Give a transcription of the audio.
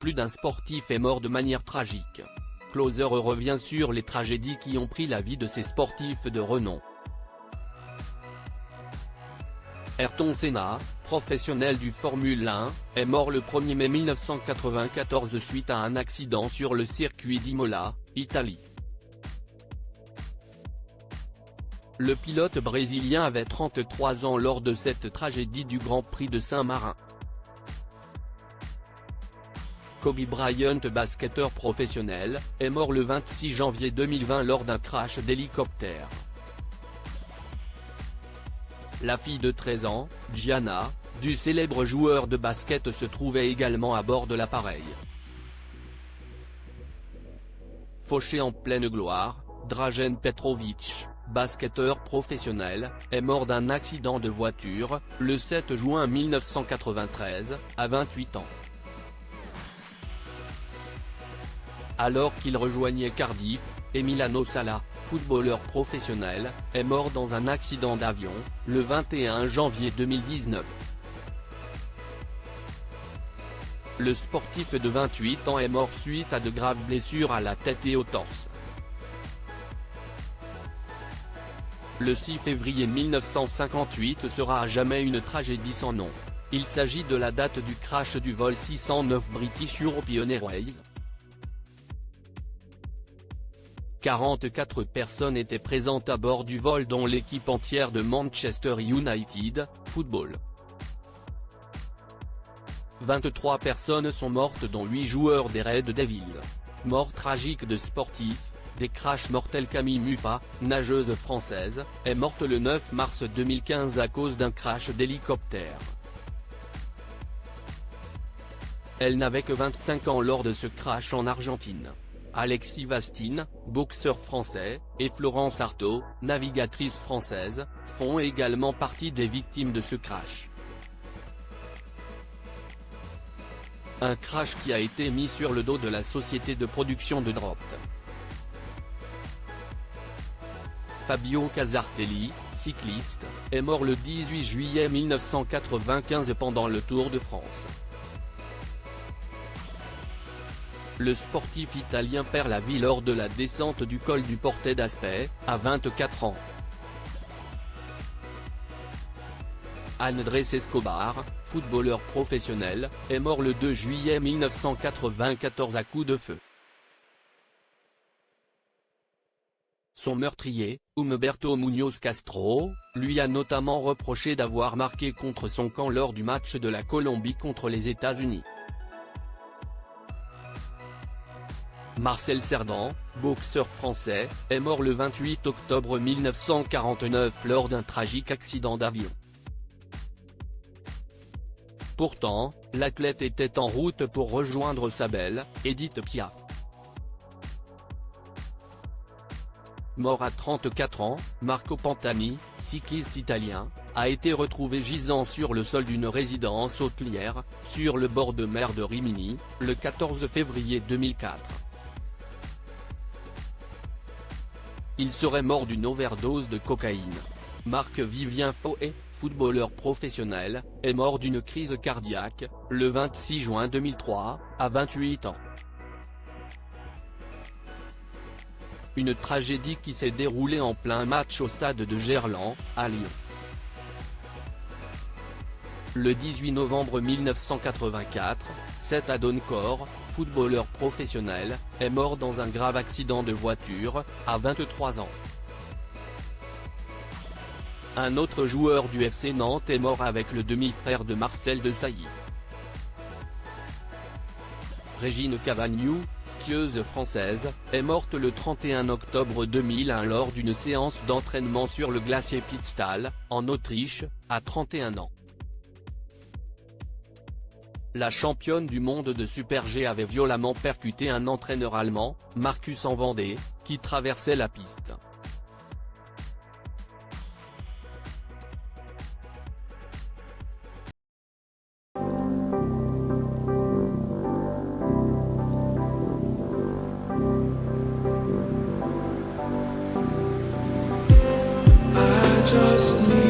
plus d'un sportif est mort de manière tragique. Closer revient sur les tragédies qui ont pris la vie de ces sportifs de renom. Ayrton Senna, professionnel du Formule 1, est mort le 1er mai 1994 suite à un accident sur le circuit d'Imola, Italie. Le pilote brésilien avait 33 ans lors de cette tragédie du Grand Prix de Saint-Marin. Kobe Bryant, basketteur professionnel, est mort le 26 janvier 2020 lors d'un crash d'hélicoptère. La fille de 13 ans, Gianna, du célèbre joueur de basket se trouvait également à bord de l'appareil. Fauché en pleine gloire, Dražen Petrović, basketteur professionnel, est mort d'un accident de voiture, le 7 juin 1993, à 28 ans. Alors qu'il rejoignait Cardiff, Emiliano Sala, footballeur professionnel, est mort dans un accident d'avion, le 21 janvier 2019. Le sportif de 28 ans est mort suite à de graves blessures à la tête et au torse. Le 6 février 1958 sera à jamais une tragédie sans nom. Il s'agit de la date du crash du vol 609 British European Airways. 44 personnes étaient présentes à bord du vol dont l'équipe entière de Manchester United, football. 23 personnes sont mortes dont 8 joueurs des Red Devils. Mort tragique de sportifs, des crashs mortels. Camille Muffat, nageuse française, est morte le 9 mars 2015 à cause d'un crash d'hélicoptère. Elle n'avait que 25 ans lors de ce crash en Argentine. Alexis Vastine, boxeur français, et Florence Artaud, navigatrice française, font également partie des victimes de ce crash. Un crash qui a été mis sur le dos de la société de production de Drop. Fabio Casartelli, cycliste, est mort le 18 juillet 1995 pendant le Tour de France. Le sportif italien perd la vie lors de la descente du col du Porte d'Aspet, à 24 ans. Andrés Escobar, footballeur professionnel, est mort le 2 juillet 1994 à coups de feu. Son meurtrier, Humberto Muñoz Castro, lui a notamment reproché d'avoir marqué contre son camp lors du match de la Colombie contre les États-Unis. Marcel Cerdan, boxeur français, est mort le 28 octobre 1949 lors d'un tragique accident d'avion. Pourtant, l'athlète était en route pour rejoindre sa belle, Edith Piaf. Mort à 34 ans, Marco Pantani, cycliste italien, a été retrouvé gisant sur le sol d'une résidence hôtelière, sur le bord de mer de Rimini, le 14 février 2004. Il serait mort d'une overdose de cocaïne. Marc-Vivien Foé, footballeur professionnel, est mort d'une crise cardiaque, le 26 juin 2003, à 28 ans. Une tragédie qui s'est déroulée en plein match au stade de Gerland, à Lyon. Le 18 novembre 1984, Seth Adonkor, footballeur professionnel, est mort dans un grave accident de voiture, à 23 ans. Un autre joueur du FC Nantes est mort avec le demi-frère de Marcel Desailly. Régine Cavagnou, skieuse française, est morte le 31 octobre 2001 lors d'une séance d'entraînement sur le glacier Pitztal, en Autriche, à 31 ans. La championne du monde de Super G avait violemment percuté un entraîneur allemand, Marcus en Vendée, qui traversait la piste. I just need